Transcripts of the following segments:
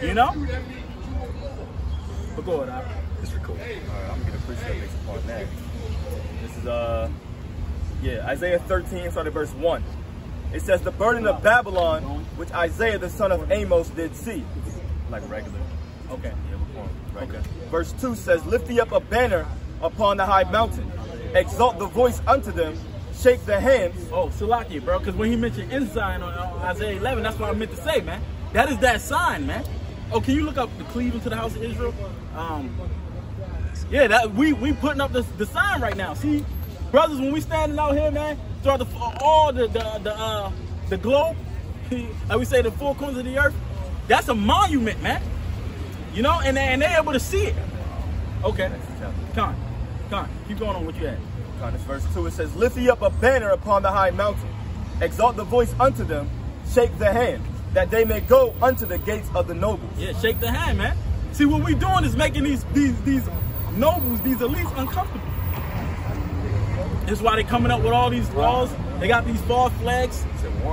You know? But go ahead, This is cool. All right, I'm gonna get a precept based upon that. This is Isaiah 13, starting at verse 1. It says, the burden of Babylon, which Isaiah the son of Amos did see. Like regular. Okay. Yeah, we're going regular. Okay. Verse 2 says, lift thee up a banner upon the high mountain. Exalt the voice unto them. Shake the hands. Oh, Salaki, bro, because when he mentioned ensign on Isaiah 11, that's what I meant to say, man. That is that sign, man. Oh, can you look up the Cleveland to the house of Israel? Yeah, that we putting up the sign right now. See, brothers, when we standing out here, man, throughout all the globe, like we say, the four corners of the earth, that's a monument, man. You know, and they're able to see it. Okay, Con, keep going on what you had. This verse 2, it says, lift ye up a banner upon the high mountain. Exalt the voice unto them. Shake the hand, that they may go unto the gates of the nobles. Yeah, shake the hand, man. See, what we doing is making these nobles, these elites uncomfortable. That's why they coming up with all these laws. They got these false flags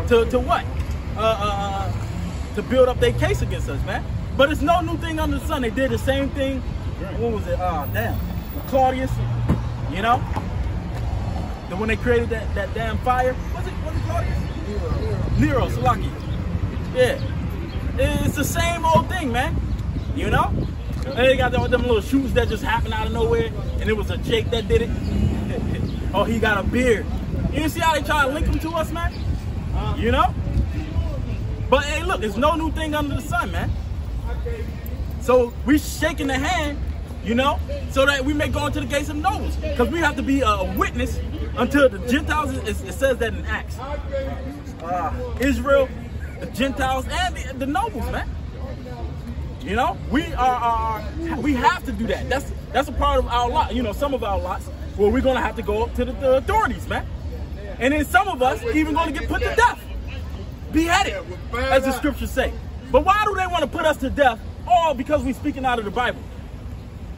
to what? To build up their case against us, man. But it's no new thing under the sun. They did the same thing. What was it? Damn. Claudius, you know? When they created that damn fire. Was it Claudius? Nero, Salaki. Yeah. It's the same old thing, man. You know? And they got them little shoots that just happened out of nowhere. And it was a Jake that did it. Oh, he got a beard. You see how they try to link him to us, man? You know? But hey, look, it's no new thing under the sun, man. So we shaking the hand, you know, so that we may go into the gates of nobles. Because we have to be a witness until the Gentiles, it says that in Acts. Israel, the Gentiles, and the nobles, man. You know, we have to do that. That's a part of our lot, you know, some of our lots, where we're going to have to go up to the authorities, man. And then some of us even going to get put to death. Beheaded, as the scriptures say. But why do they want to put us to death? All because we're speaking out of the Bible.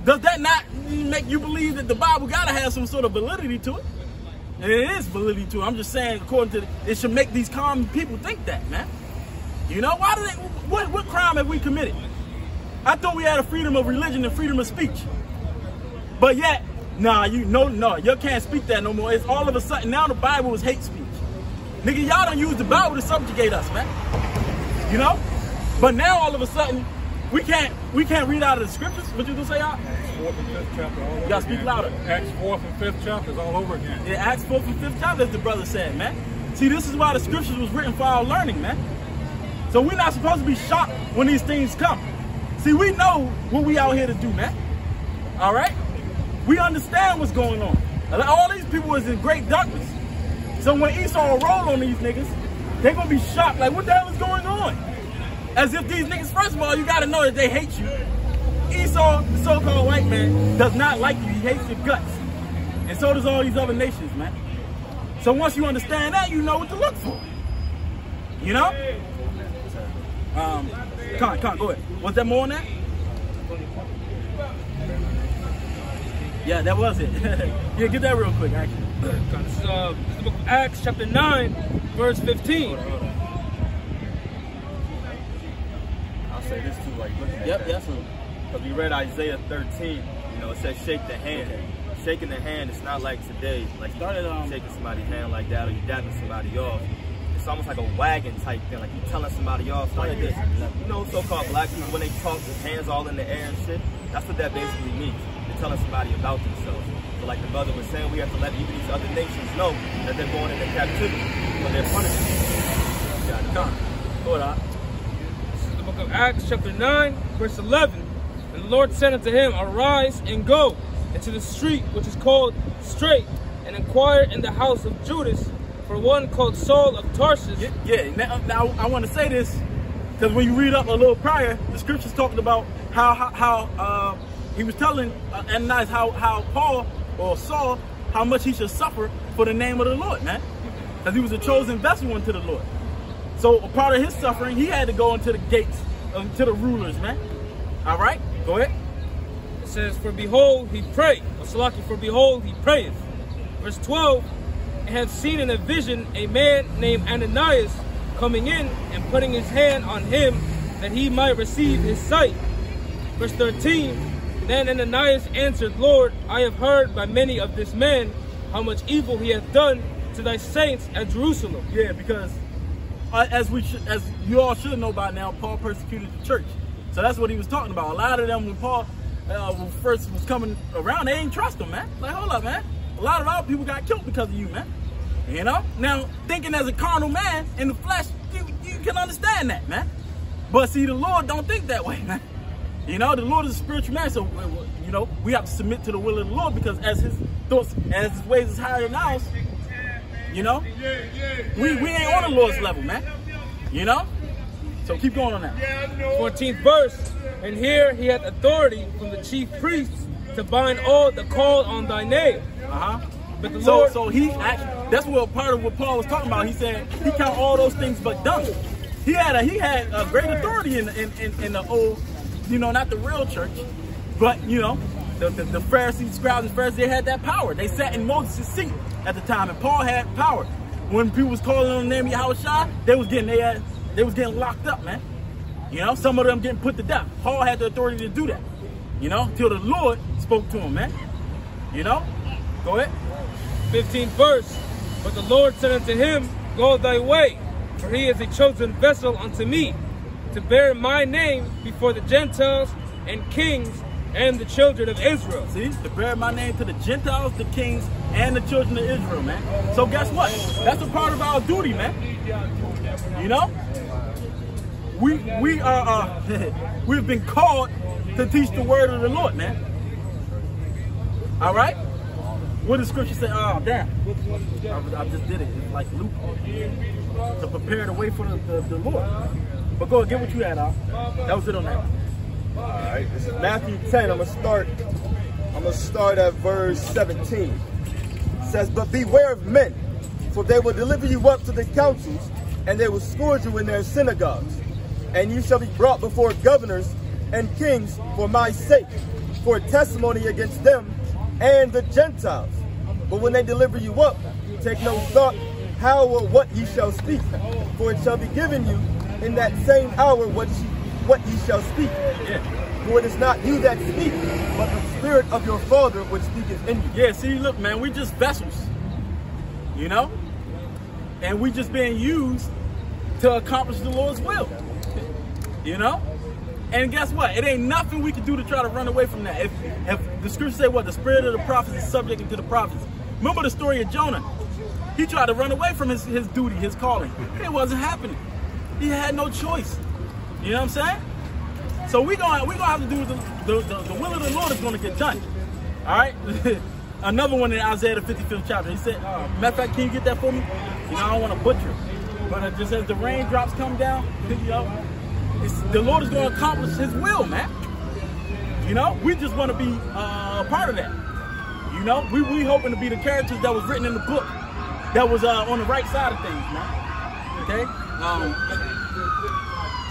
Does that not make you believe that the Bible got to have some sort of validity to it? And it is validity to it. I'm just saying, according to it should make these common people think that, man. You know, why do they? What crime have we committed? I thought we had a freedom of religion and freedom of speech. But yet, nah, you can't speak that no more. It's all of a sudden now the Bible is hate speech. Nigga, y'all don't use the Bible to subjugate us, man. You know? But now all of a sudden, we can't read out of the scriptures. What you gonna say, y'all? Acts 4th and 5th chapter all over You gotta speak louder. Acts 4th and 5th chapters all over again. Yeah, Acts 4th and 5th chapter, as the brother said, man. See, this is why the scriptures was written for our learning, man. So we're not supposed to be shocked when these things come. See, we know what we out here to do, man. All right? We understand what's going on. All these people is in great darkness. So when Esau roll on these niggas, they're going to be shocked, like, what the hell is going on? As if these niggas, first of all, you got to know that they hate you. Esau, the so-called white man, does not like you. He hates your guts. And so does all these other nations, man. So once you understand that, you know what to look for. You know? Con, go ahead. Was there more on that? Yeah, that was it. Yeah, get that real quick, actually. This is the book of Acts, chapter 9, verse 15. I'll say this too, like looking at that. Yep. Because we read Isaiah 13, you know, it says shake the hand. Shaking the hand, it's not like today, like you shaking somebody's hand like that or you dabbing somebody off. It's almost like a wagon type thing, like you telling somebody off like this. You know, so-called black people, when they talk with hands all in the air and shit, that's what that basically means. They're telling somebody about themselves. So like the brother was saying, we have to let even these other nations know that they're going into captivity for their punishment. Go ahead. This is the book of Acts, chapter 9, verse 11. And the Lord said unto him, arise and go into the street which is called Straight, and inquire in the house of Judas for one called Saul of Tarsus. Yeah. Now I want to say this because when you read up a little prior, the scriptures talking about how he was telling Ananias how Paul or Saul how much he should suffer for the name of the Lord, man, because he was a chosen vessel unto the Lord. So a part of his suffering, he had to go into the gates, to the rulers, man. All right, go ahead. It says, for behold, he prayed. Or Salaki, for behold, he prayeth. Verse 12, and have seen in a vision a man named Ananias coming in and putting his hand on him that he might receive his sight. Verse 13, then Ananias answered, Lord, I have heard by many of this man how much evil he hath done to thy saints at Jerusalem. Yeah, because as you all should know by now, Paul persecuted the church. So that's what he was talking about. A lot of them, when Paul first was coming around, they ain't trust him, man. Like, hold up, man. A lot of our people got killed because of you, man. You know? Now, thinking as a carnal man in the flesh, you can understand that, man. But see, the Lord don't think that way, man. You know, the Lord is a spiritual man, so, you know, we have to submit to the will of the Lord, because as his thoughts, as his ways is higher than ours, you know, we ain't on the Lord's level, man. You know? So keep going on that. 14th verse, and here he hath authority from the chief priests to bind all that call on thy name. But the Lord, so he actually, that's what part of what Paul was talking about. He said he count all those things but dung. He had a great authority in the old, you know, not the real church, but you know, the Pharisees, scribes, and Pharisees, they had that power. They sat in Moses' seat at the time, and Paul had power. When people was calling on the name of Yahushua, they was getting locked up, man. You know, some of them getting put to death. Paul had the authority to do that. You know, till the Lord spoke to him, man. You know, go ahead. 15th verse, but the Lord said unto him, go thy way, for he is a chosen vessel unto me, to bear my name before the Gentiles and kings and the children of Israel. See, to bear my name to the Gentiles, the kings, and the children of Israel, man. So guess what? That's a part of our duty, man. You know? We are we've been called to teach the word of the Lord, man. All right? What does Scripture say? Oh, damn. I just did it. It's like Luke. To prepare the way for the Lord. But go ahead, get what you had, Al. That was it on that. All right, this is Matthew 10. I'm gonna start at verse 17. It says, but beware of men, for they will deliver you up to the councils, and they will scourge you in their synagogues. And you shall be brought before governors and kings for my sake, for a testimony against them and the Gentiles. But when they deliver you up, take no thought how or what ye shall speak, for it shall be given you in that same hour what ye shall speak. For it is not you that speak, but the Spirit of your Father which speaketh in you. Yeah, see, look, man, we just vessels, you know? And we just being used to accomplish the Lord's will, you know? And guess what? It ain't nothing we can do to try to run away from that. If the scripture say what? The spirit of the prophets is subject to the prophets. Remember the story of Jonah? He tried to run away from his duty, his calling. It wasn't happening. He had no choice. You know what I'm saying? So we gonna have to do the will of the Lord is gonna get done. All right. Another one in Isaiah the 55th chapter. He said, matter of fact, can you get that for me? You know, I don't want to butcher it, but just as the raindrops come down, you know, the Lord is going to accomplish His will, man. You know, we just want to be a part of that. You know, we hoping to be the characters that was written in the book, that was on the right side of things, man. Okay.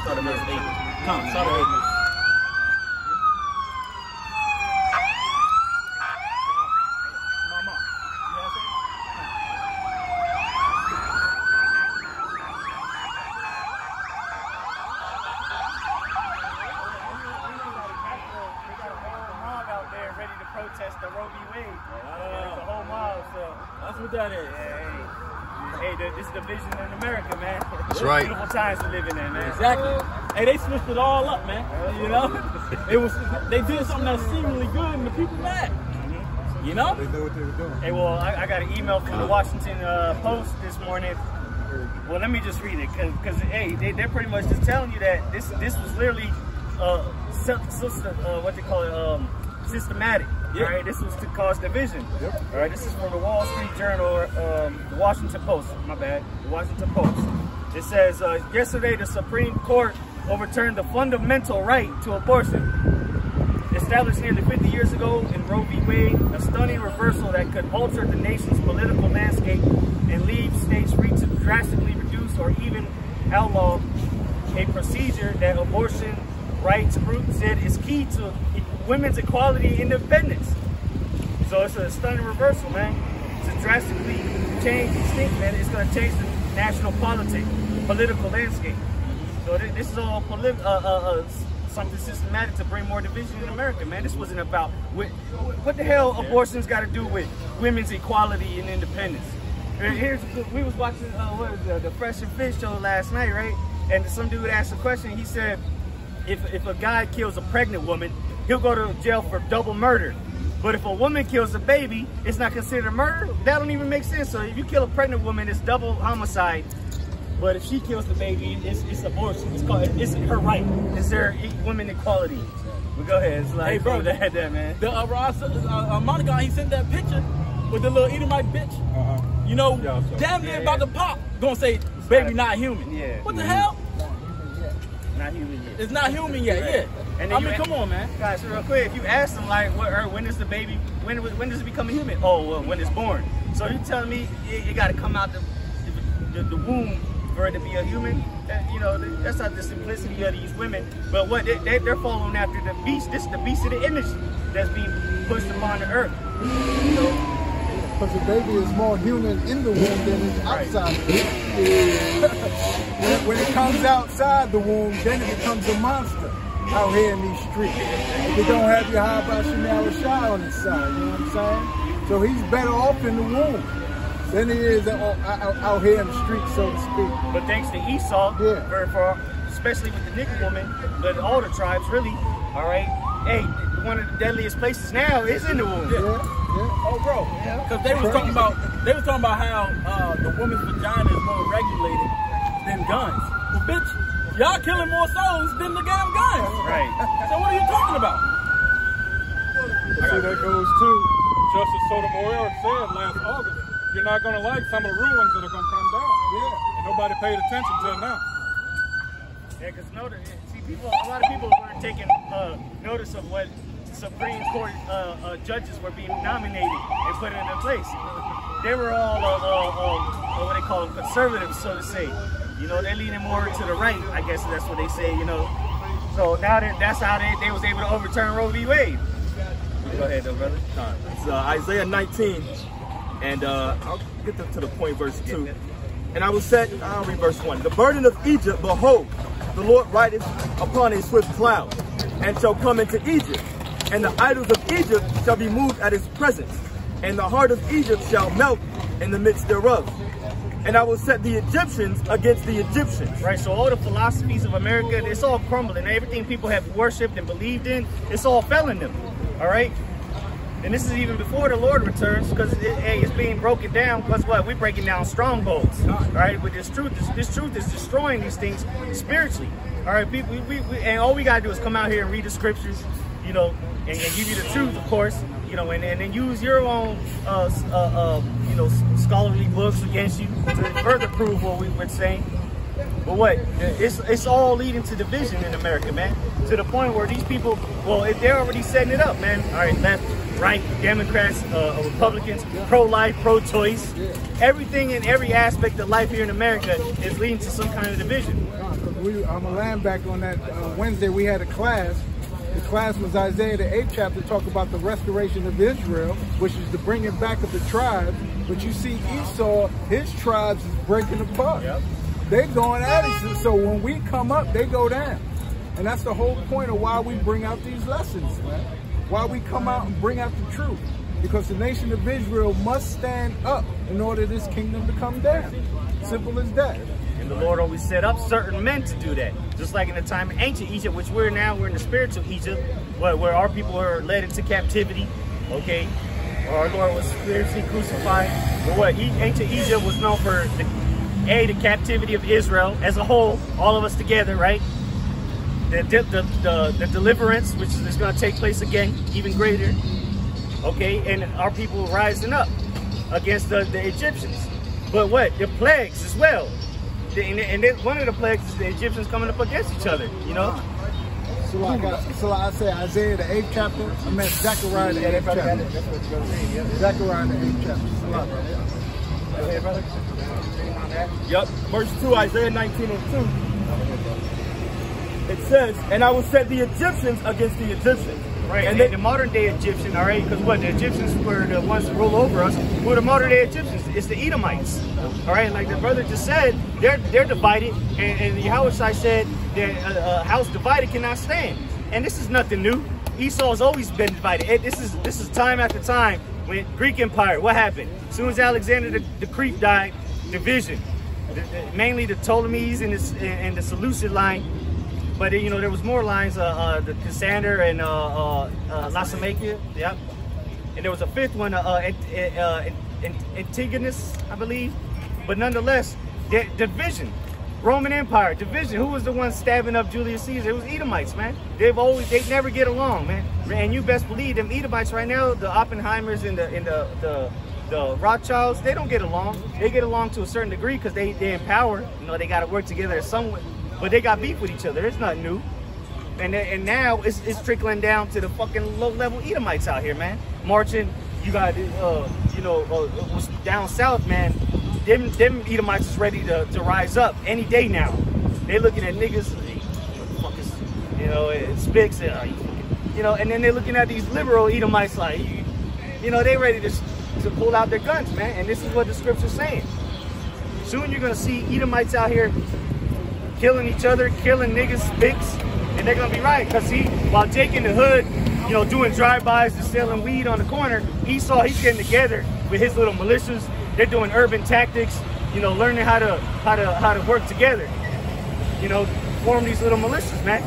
Start at verse 8. Come, start at 8. This is the vision in America, man. That's right. Beautiful times to live in there, man. Exactly. Hey, they switched it all up, man. You know, they did something that's seemingly good, and the people mad. You know? They knew what they were doing. Hey, well, I got an email from the Washington Post this morning. Well, let me just read it, because hey, they're pretty much just telling you that this was literally what they call it, systematic. Yeah. All right, this was to cause division. Yep. All right, this is from the Wall Street Journal, the Washington Post. My bad, the Washington Post. It says, yesterday the Supreme Court overturned the fundamental right to abortion, established nearly 50 years ago in Roe v. Wade, a stunning reversal that could alter the nation's political landscape and leave states free to drastically reduce or even outlaw a procedure that abortion rights group said is key to women's equality and independence. So it's a stunning reversal, man. To drastically change these things, man, it's going to change the national political landscape. So this is all something systematic to bring more division in America, man. This wasn't about what the hell abortion's got to do with women's equality and independence. We was watching the Fresh and Fit show last night, right? And some dude asked a question. He said, if a guy kills a pregnant woman, he'll go to jail for double murder. But if a woman kills a baby, it's not considered murder? That don't even make sense. So if you kill a pregnant woman, it's double homicide. But if she kills the baby, it's abortion. It's her right. It's their women equality. Well, go ahead. It's like, hey, bro, that man. The Monica, he sent that picture with the little Edomite bitch. You know, damn near about to pop. Gonna say, baby not human. Yeah. What the hell? Not human yet. It's not human yet, yeah. And I mean, come on, man. Guys, real quick, if you ask them, like, when does the baby, when does it become a human? Oh, well, when it's born. So you telling me it got to come out the womb for it to be a human? You know, that's not the simplicity of these women. But what they're following after the beast. This is the beast of the image that's being pushed upon the earth. You know? Because the baby is more human in the womb than it's outside the womb. When it comes outside the womb, then it becomes a monster out here in these streets. If you don't have your high by Chanel Shah on his side, you know what I'm saying? So he's better off in the womb than he is out here in the streets, so to speak. But thanks to Esau, for especially with the nigger woman, but all the tribes really, all right? Hey, one of the deadliest places now is in the womb. Oh, bro. Because they was talking about how the woman's vagina is more regulated than guns. Well, bitch, y'all killing more souls than the damn guns. Right. So what are you talking about? See, that goes to Justice Sotomayor said last August, you're not going to like some of the rulings that are going to come down. And nobody paid attention till now. Yeah, because a lot of people were taking notice of what Supreme Court judges were being nominated and put into place. They were all what they call them, conservatives, so to say. You know, they're leaning more to the right, I guess that's what they say, you know. So now that's how they was able to overturn Roe v. Wade. Go ahead, though, brother. It's Isaiah 19, and I'll get to the point, verse 2. And I will set, I'll read verse 1. The burden of Egypt, behold, the Lord rideth upon a swift cloud, and shall come into Egypt. And the idols of Egypt shall be moved at his presence, and the heart of Egypt shall melt in the midst thereof. And I will set the Egyptians against the Egyptians. Right, so all the philosophies of America, it's all crumbling. Everything people have worshipped and believed in, it's all failing them, all right? And this is even before the Lord returns, because it's being broken down. Because what? We're breaking down strongholds, all right? But this truth is destroying these things spiritually, all right? And all we got to do is come out here and read the scriptures, you know, and give you the truth, of course, you know, and then use your own, you know, scholarly books against you to further prove what we were saying. But what? It's all leading to division in America, man. To the point where these people, well, they're already setting it up, man. All right, left, right, Democrats, Republicans, pro-life, pro-choice. Everything in every aspect of life here in America is leading to some kind of division. I'm going to land back on that. Wednesday we had a class. The class was Isaiah the 8th chapter, talk about the restoration of Israel, which is the bringing back of the tribes. But you see Esau, his tribes is breaking apart. They're going at it. So when we come up, they go down. And that's the whole point of why we bring out these lessons, man. Why we come out and bring out the truth. Because the nation of Israel must stand up in order for this kingdom to come down. Simple as that. And the Lord always set up certain men to do that. Just like in the time of ancient Egypt, which we're in the spiritual Egypt, where our people were led into captivity, okay? Our Lord was spiritually crucified. But what? Ancient Egypt was known for the captivity of Israel as a whole, all of us together, right? The deliverance, which is going to take place again, even greater, okay? And our people rising up against the Egyptians. But what? The plagues as well. And then one of the plagues is the Egyptians coming up against each other, you know? So like I say, Isaiah the 8th chapter, I meant Zechariah the 8th chapter. Zechariah the 8th chapter. Okay, brother. Yep, verse 2, Isaiah 19 and 2. It says, and I will set the Egyptians against the Egyptians. Right, and the modern day Egyptian, all right, because what, the Egyptians were the ones who rule over us. Who are the modern day Egyptians? it's the Edomites. All right, like the brother just said, they're divided, and Yahushua said that a house divided cannot stand. And this is nothing new. Esau has always been divided. This is time after time. When Greek Empire, what happened? As soon as Alexander the Greek died, division. Mainly the Ptolemies and the Seleucid line, but you know there was more lines. The Cassander and Lacedaemon, yep. And there was a fifth one, Antigonus, I believe. But nonetheless, division. Roman Empire, division. Who was the one stabbing up Julius Caesar? It was Edomites, man. They never get along, man. And you best believe them Edomites right now, the Oppenheimers and the Rothschilds, they don't get along. They get along to a certain degree because they in power. You know, they got to work together somewhat. But they got beef with each other. It's nothing new. And now it's trickling down to the fucking low-level Edomites out here, man. Marching. You got, down south, man. Them Edomites is ready to rise up any day now. They looking at niggas, Spics, and then they're looking at these liberal Edomites like, they ready to pull out their guns, man. And this is what the scripture's saying. Soon you're gonna see Edomites out here killing each other, killing niggas, Spics, and they're gonna be right. Cause while Jake in the hood, doing drive-bys and selling weed on the corner, Esau, he's getting together with his little militias. They're doing urban tactics, learning how to work together. Form these little militias, man.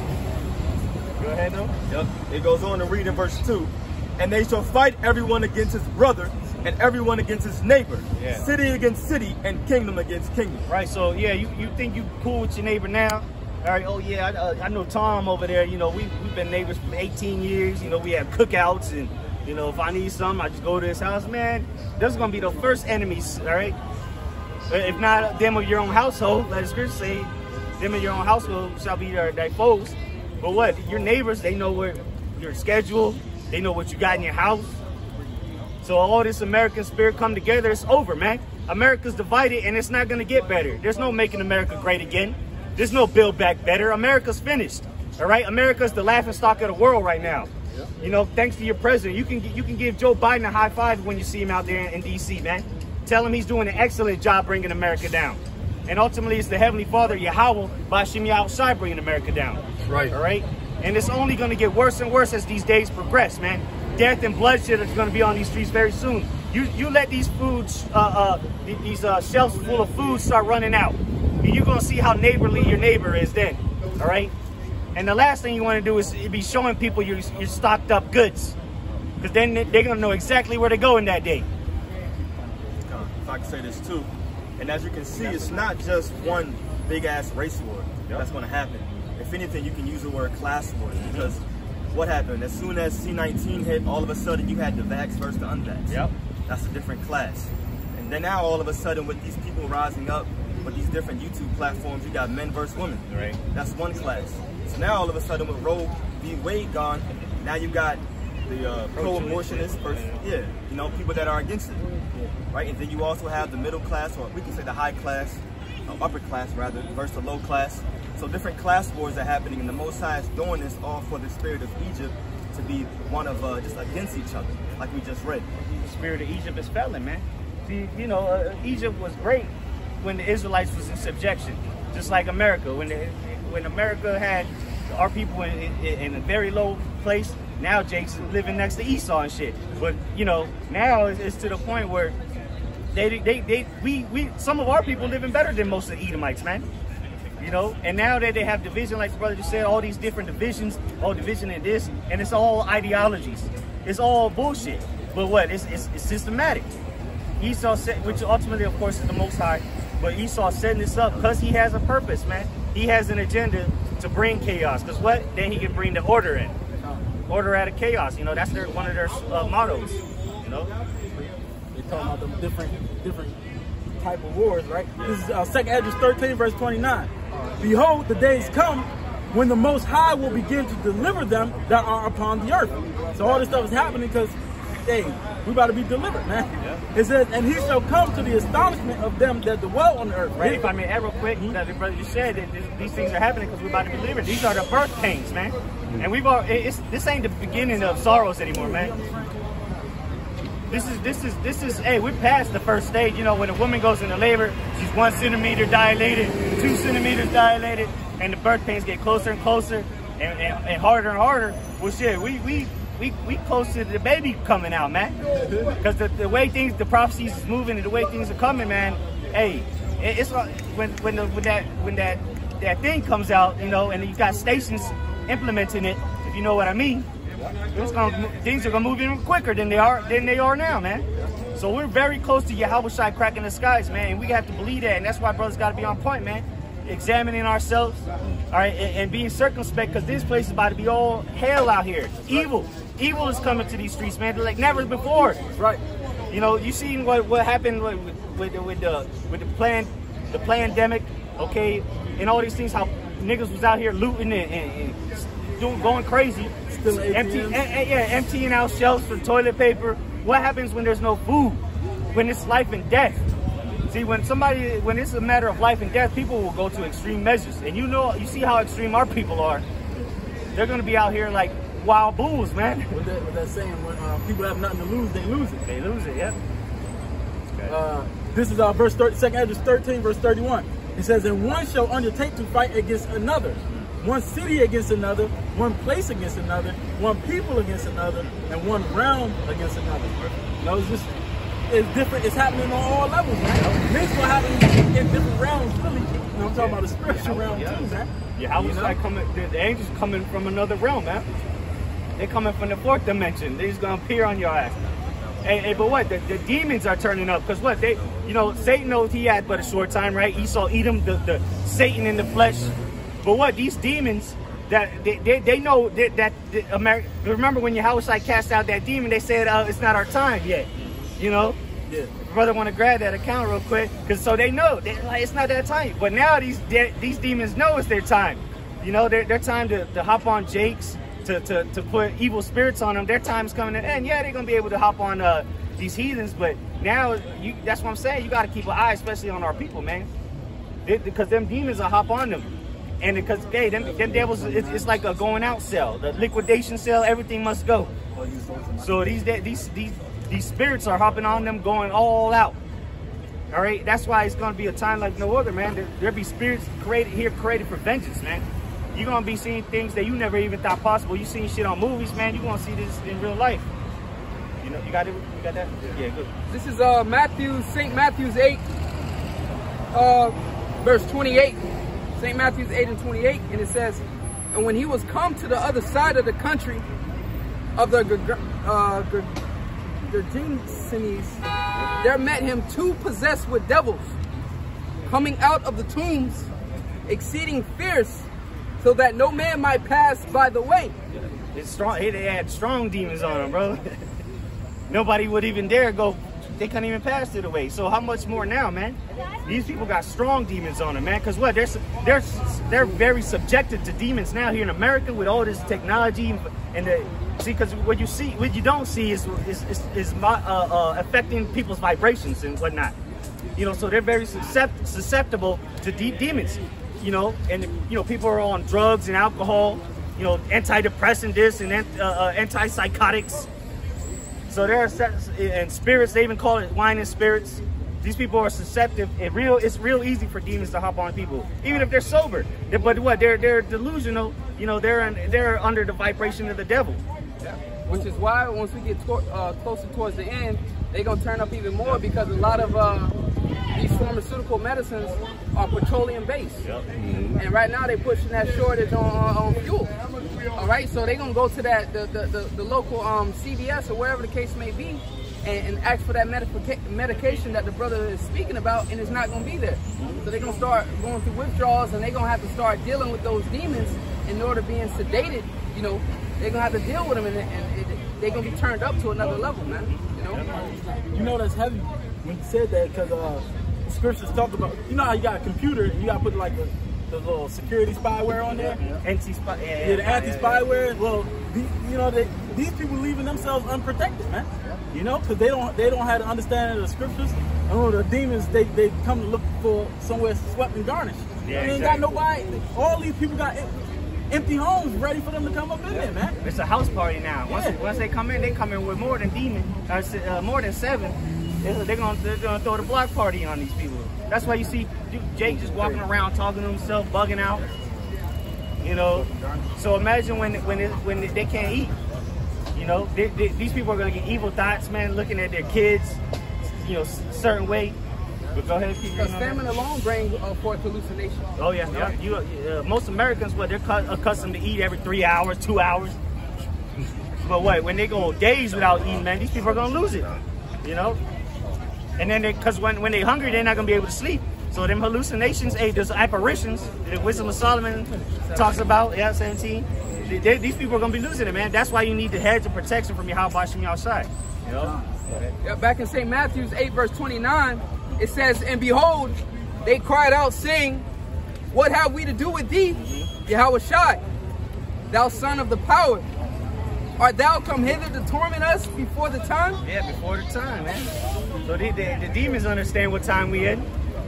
Go ahead, though. Yep. It goes on to read in verse 2. And they shall fight everyone against his brother and everyone against his neighbor. Yeah. City against city and kingdom against kingdom. Right, so yeah, you think you cool with your neighbor now? All right, oh yeah, I know Tom over there, we've been neighbors for 18 years. We have cookouts and, if I need something, I just go to his house. Man, those are going to be the first enemies, all right? If not them of your own household, let the scripture say, them of your own household shall be thy foes. But what? Your neighbors, they know where your schedule, they know what you got in your house. So all this American spirit come together, it's over, man. America's divided and it's not going to get better. There's no making America great again. There's no build back better. America's finished, all right? America's the laughingstock of the world right now. Thanks to your president, you can give Joe Biden a high five when you see him out there in D.C., man. Tell him he's doing an excellent job bringing America down. And ultimately, it's the Heavenly Father, Yahweh, Bashim Yahushai, bringing America down. That's right. All right? And it's only going to get worse and worse as these days progress, man. Death and bloodshed is going to be on these streets very soon. You let these foods, these shelves full of food start running out. And you're going to see how neighborly your neighbor is then. All right? And the last thing you want to do is be showing people your stocked up goods. Because then they're going to know exactly where to go in that day. If I can say this too. And as you can see, it's not just one big ass race war that's going to happen. If anything, you can use the word class war. Because what happened? As soon as C-19 hit, all of a sudden you had the vax versus the unvax. Yep. That's a different class. And then now all of a sudden with these people rising up, with these different YouTube platforms, you got men versus women. Right. That's one class. So now all of a sudden with Roe v. Wade gone, now you got the pro-abortionists, people that are against it, right? And then you also have the middle class, or we can say the high class, upper class rather, versus the low class. So different class wars are happening, and the Most High is doing this all for the spirit of Egypt to be one of just against each other, like we just read. The spirit of Egypt is failing, man. See, Egypt was great when the Israelites was in subjection, just like America. When America had our people in a very low place, now Jake's living next to Esau and shit. But now it's to the point where some of our people living better than most of the Edomites, man. And now that they have division, like the brother just said, all these different divisions, all division in this, and it's all ideologies. It's all bullshit. But what? It's systematic. Esau said, which ultimately, of course, is the Most High. But Esau setting this up because he has a purpose, man. He has an agenda to bring chaos. Because what? Then he can bring the order in. Order out of chaos. That's one of their mottos. They talking about them different type of wars, right? This is 2nd Esdras 13, verse 29. Behold, the days come when the Most High will begin to deliver them that are upon the earth. So all this stuff is happening because, hey, we about to be delivered, man. Yeah. It says, and he shall come to the astonishment of them that dwell on the earth. Right, if I may add real quick, that the brother just said that these things are happening because we're about to be delivered. These are the birth pains, man. And this ain't the beginning of sorrows anymore, man. This is. Hey, we're past the first stage. You know, when a woman goes into labor, she's 1 centimeter dilated, 2 centimeters dilated, and the birth pains get closer and closer, and harder and harder. Well, shit, we close to the baby coming out, man. Because the way things, the prophecies is moving, and the way things are coming, man. Hey, it's like when that thing comes out, you know, and you got stations implementing it. If you know what I mean. Things are gonna move even quicker than they are now, man. So we're very close to Yahushua cracking the skies, man. And we have to believe that, and that's why brothers got to be on point, man. Examining ourselves, all right, and being circumspect, because this place is about to be all hell out here. Evil is coming to these streets, man, like never before. Right. You know, you seen what happened with the pandemic, okay, and all these things. How niggas was out here looting and going crazy. Emptying out shelves for toilet paper. What happens when there's no food? When it's life and death. See, when it's a matter of life and death, people will go to extreme measures. And you see how extreme our people are. They're gonna be out here like wild bulls, man. With that saying, when people have nothing to lose, they lose it. They lose it, yeah. Okay. This is verse 30, 2 Ezra 13, verse 31. It says, "And one shall undertake to fight against another. One city against another, one place against another, one people against another, and one realm against another." You know, it's different. It's happening on all levels, man. It's what happening in different realms, really. You know, I'm talking about the spiritual realm too, man. Yeah, I was like the angels coming from another realm, man. They're coming from the 4th dimension. They're just gonna appear on your ass. Hey, but what? The demons are turning up, because what? Satan knows he had but a short time, right? Esau Edom, the Satan in the flesh. But what, these demons, that they know that America. Remember when Yahushua cast out that demon, they said it's not our time yet. You know, yeah. Brother, want to grab that account real quick, because so they know like, it's not that time. But now these demons know it's their time. You know, their time to hop on Jakes, to put evil spirits on them. Their time's coming to an end. Yeah, they're gonna be able to hop on these heathens, but now that's what I'm saying. You got to keep an eye, especially on our people, man, because them demons will hop on them. And because them devils, it's like a going out cell, the liquidation cell. Everything must go. So these spirits are hopping on them, going all out. All right, that's why it's gonna be a time like no other, man. There'll be spirits created for vengeance, man. You're gonna be seeing things that you never even thought possible. You seen shit on movies, man. You're gonna see this in real life. You know, you got it. You got that? Yeah, good. This is St. Matthew's 8, verse 28. St. Matthew's 8 and 28, and it says, "And when he was come to the other side of the country of the Gergesenes, there met him 2 possessed with devils, coming out of the tombs, exceeding fierce, so that no man might pass by the way." It's strong. They had strong demons on them, bro. Nobody would even dare go. They couldn't even pass it away. So how much more now, man? These people got strong demons on them, man. Because what? They're very subjected to demons now here in America with all this technology and see. Because what you don't see is affecting people's vibrations and whatnot. You know, so they're very susceptible to demons. You know, and you know, people are on drugs and alcohol. You know, antidepressant this and antipsychotics. So there are and spirits. They even call it wine and spirits. These people are susceptible. It's real easy for demons to hop on people, even if they're sober. But what? They're delusional. You know, they're under the vibration of the devil. Yeah. Which is why once we get closer towards the end, they're gonna turn up even more, because a lot of these pharmaceutical medicines are petroleum based, and right now they're pushing that shortage on fuel. All right, so they're gonna go to the local CVS or wherever the case may be, and ask for that medication that the brother is speaking about, and it's not gonna be there. So they're gonna start going through withdrawals, and they're gonna have to start dealing with those demons in order to being sedated. You know, they're gonna have to deal with them, and they're gonna be turned up to another level, man. You know that's heavy when you said that, because the scriptures talk about, you know how you got a computer and you got to put like the little security spyware on there? The anti-spyware. Well, these people leaving themselves unprotected, man. You know, because they don't have the understanding of the scriptures. I know the demons, they come to look for somewhere swept and garnished. Yeah, they ain't got nobody. All these people got empty homes ready for them to come up in there, man. It's a house party now. Yeah. Once they come in with more than more than 7. They're gonna throw the block party on these people. That's why you see Jake just walking around talking to himself, bugging out. You know. So imagine when they can't eat. You know, these people are gonna get evil thoughts, man, looking at their kids, you know, a certain way. But go ahead, keep Because famine alone brings forth hallucinations. Oh yeah. Most Americans, they're accustomed to eat every 3 hours, 2 hours. But when they go days without eating, man, these people are gonna lose it. You know. And then because when they're hungry, they're not gonna be able to sleep. So them hallucinations, there's apparitions. The Wisdom of Solomon talks about, 17. These people are gonna be losing it, man. That's why you need the hedge of protection from your house from your outside. You know. Yeah, back in St. Matthew's 8 verse 29, it says, "And behold, they cried out, saying, What have we to do with thee, Yahushua, thou son of the power? Art thou come hither to torment us before the time?" Yeah, before the time, man. So the demons understand what time we in.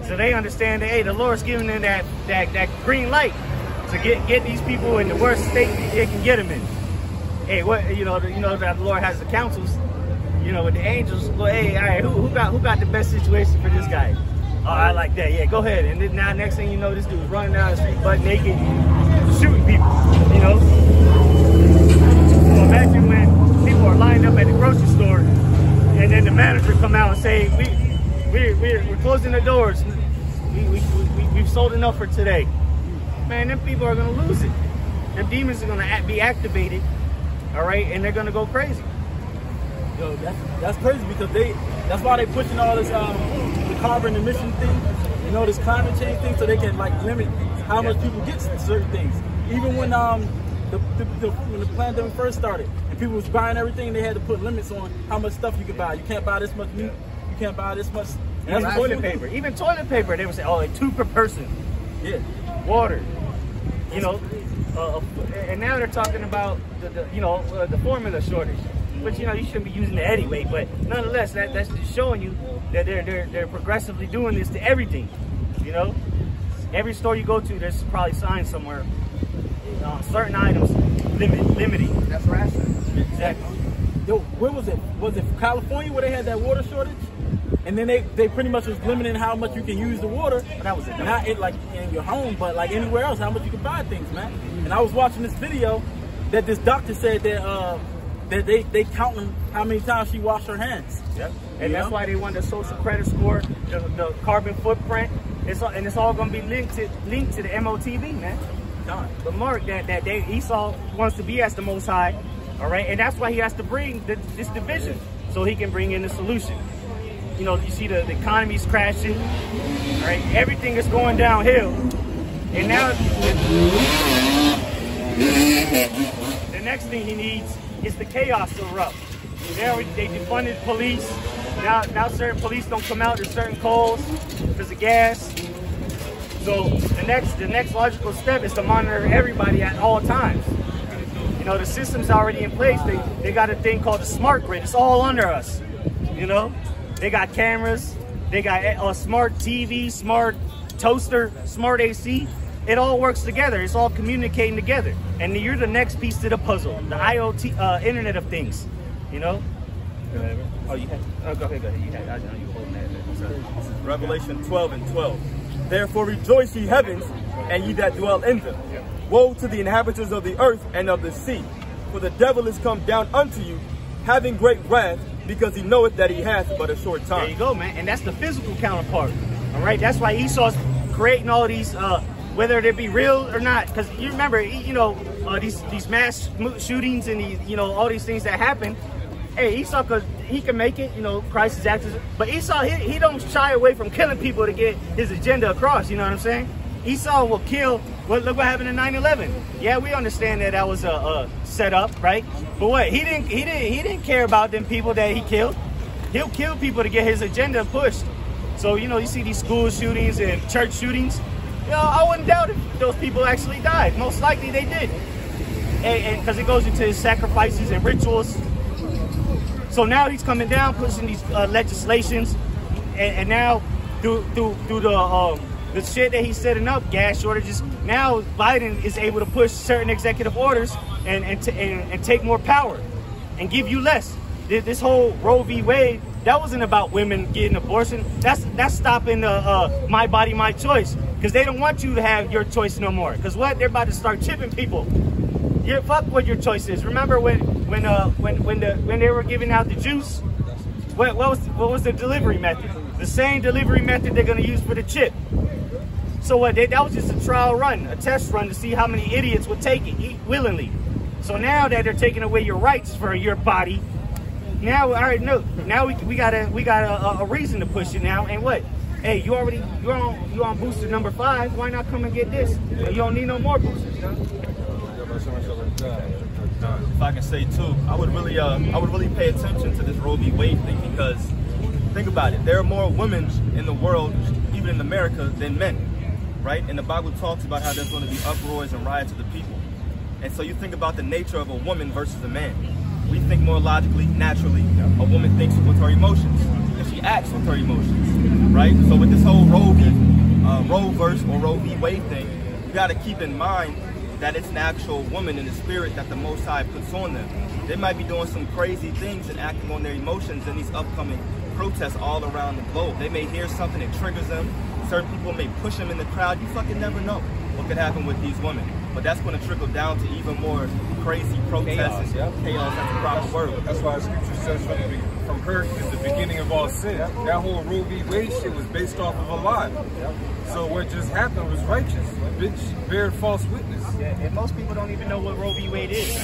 So they understand that, hey, the Lord's giving them that green light to get these people in the worst state they can get them in. Hey, you know that the Lord has the councils, you know, with the angels. Well, hey, all right, who got the best situation for this guy? Oh, I like that. Yeah, go ahead. And then now next thing you know, this dude's running down the street butt naked, shooting people. You know. So imagine when people are lined up at the grocery store, and then the manager come out and say, we're closing the doors. We've sold enough for today. Man, them people are gonna lose it. Them demons are gonna be activated, all right, and they're gonna go crazy. Yo, that's crazy because that's why they pushing all this the carbon emission thing, you know, this climate change thing, so they can like limit how much people get certain things. Even when when the pandemic first started and people was buying everything, they had to put limits on how much stuff you could buy. You can't buy this much meat. You can't buy this much. Even toilet paper. Even toilet paper, they would say, oh, like 2 per person. Yeah. Water. You know, and now they're talking about the formula shortage. But you know, you shouldn't be using it anyway. But nonetheless, that's just showing you that they're progressively doing this to everything. You know, every store you go to, there's probably signs somewhere. Certain items limiting. That's rational. Exactly. Yo, where was it? Was it California where they had that water shortage? And then they pretty much was limiting how much you can use the water. But that was it. Not like in your home, but like anywhere else, how much you can buy things, man. And I was watching this video that this doctor said that they counting how many times she washed her hands. Yep. And that's why they want the social credit score, the carbon footprint. It's all going to be linked to the MOTV, man. The mark that Esau wants to be as the Most High, all right, and that's why he has to bring this division so he can bring in the solution. You know, you see the economy's crashing, all right, everything is going downhill, and now the next thing he needs is the chaos to erupt. They defunded police. Now certain police don't come out to certain calls because of gas. So the next logical step is to monitor everybody at all times. You know, the system's already in place. They got a thing called the smart grid. It's all under us. You know, they got cameras, they got a smart TV, smart toaster, smart AC. It all works together. It's all communicating together. And you're the next piece to the puzzle, the IoT, Internet of Things. You know. Oh, you had. Oh, go ahead. You had. I know you were holding that. Revelation 12:12. Therefore rejoice, ye heavens, and ye that dwell in them. Woe to the inhabitants of the earth and of the sea, for the devil is come down unto you, having great wrath, because he knoweth that he hath but a short time. There you go, man. And that's the physical counterpart. All right. That's why Esau's creating all these, whether they be real or not. Because you remember, you know, these mass shootings and these, you know, all these things that happen. Hey, Esau, he can make it, you know, Christ is active. But Esau, he don't shy away from killing people to get his agenda across, you know what I'm saying? Esau will kill, look what happened in 9/11. Yeah, we understand that was a setup, right? But what, he didn't care about them people that he killed. He'll kill people to get his agenda pushed. So, you know, you see these school shootings and church shootings. You know, I wouldn't doubt if those people actually died. Most likely they did. And because it goes into his sacrifices and rituals. So now he's coming down, pushing these legislations, and now through the the shit that he's setting up, gas shortages, now Biden is able to push certain executive orders and take more power and give you less. This whole Roe v. Wade, that wasn't about women getting abortion. That's stopping the my body, my choice, because they don't want you to have your choice no more. Because what? They're about to start chipping people. Fuck what your choice is. Remember when they were giving out the juice? What was the delivery method? The same delivery method they're gonna use for the chip. So what? That was just a trial run, a test run to see how many idiots would take it willingly. So now that they're taking away your rights for your body, now all right, no, now we got a reason to push it now. And what? Hey, you're on booster number 5. Why not come and get this? You don't need no more boosters. If I can say too, I would really pay attention to this Roe v. Wade thing, because think about it. There are more women in the world, even in America, than men, right? And the Bible talks about how there's going to be uproars and riots of the people. And so you think about the nature of a woman versus a man. We think more logically, naturally. A woman thinks with her emotions, and she acts with her emotions, right? So with this whole Roe verse or Roe v. Wade thing, you got to keep in mind that it's an actual woman in the spirit that the Most High puts on them. They might be doing some crazy things and acting on their emotions in these upcoming protests all around the globe. They may hear something that triggers them. Certain people may push them in the crowd. You fucking never know what could happen with these women. But that's going to trickle down to even more crazy protests and chaos. That's the proper word. That's why the scripture says from her is the beginning of all sin. That whole Roe v. Wade shit was based off of a lie. So what just happened was righteous. Bitch bared false witness. Yeah, and most people don't even know what Roe v. Wade is.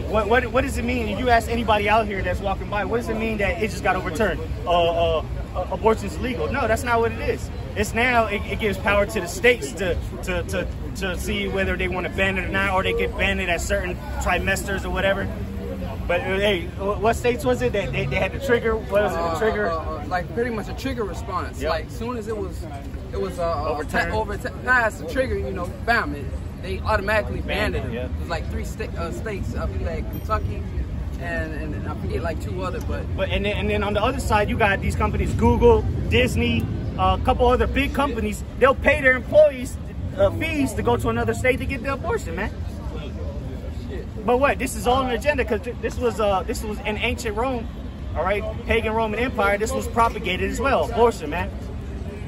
What does it mean? If you ask anybody out here that's walking by, what does it mean that it just got overturned? Abortion's legal? No, that's not what it is. It's now it gives power to the states to see whether they want to ban it or not, or they get banned it at certain trimesters or whatever. But hey, what states was it that they had the trigger? What was it? The trigger? Like pretty much a trigger response. Yep. Like as soon as it was passed the trigger, you know, bam, they automatically banned it. Yeah. It was like 3 states. I think like Kentucky and I forget like 2 other. But and then on the other side, you got these companies, Google, Disney, a couple other big companies. They'll pay their employees fees to go to another state to get the abortion, man. But what? This is all an agenda, because this was in ancient Rome, all right, pagan Roman Empire. This was propagated as well, abortion, man.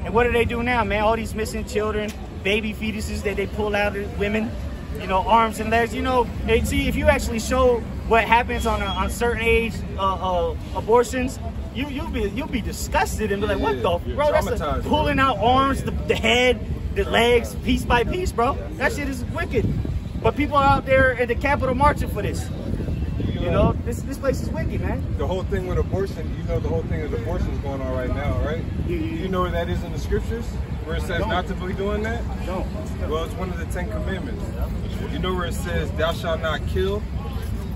And what do they do now, man? All these missing children, baby fetuses that they pull out of women, you know, arms and legs. You know, and see, if you actually show what happens on certain age abortions, you'll be disgusted and be like, what the, bro? That's pulling out arms, the head, the legs, piece by piece, bro. That shit is wicked. But people are out there at the Capitol marching for this. You know, this place is wicked, man. The whole thing with abortion, you know, the whole thing with abortion is going on right now, right? You know where that is in the scriptures? Where it says not to be doing that? No. Well, it's one of the 10 commandments. You know where it says, thou shalt not kill?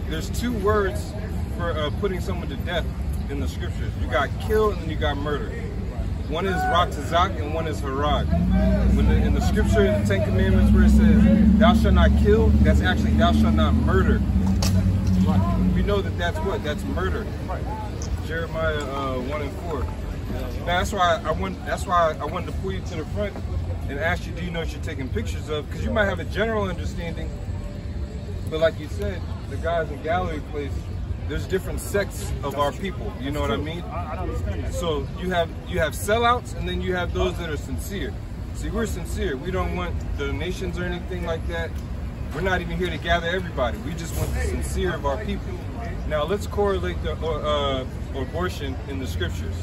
There's 2 words for putting someone to death in the scriptures. You got kill and then you got murder. One is Ratazak and one is Harag. In the scripture, in the 10 commandments, where it says, thou shalt not kill, that's actually thou shalt not murder. We know that that's what? That's murder. Jeremiah 1 and 4. Now that's why I wanted to pull you to the front and ask you, do you know what you're taking pictures of? Because you might have a general understanding, but like you said, the guys in gallery place, there's different sects of our people. You know what I mean? I don't understand that. So you have sellouts, and then you have those that are sincere. See, we're sincere. We don't want donations or anything like that. We're not even here to gather everybody. We just want the sincere of our people. Now let's correlate the abortion in the scriptures.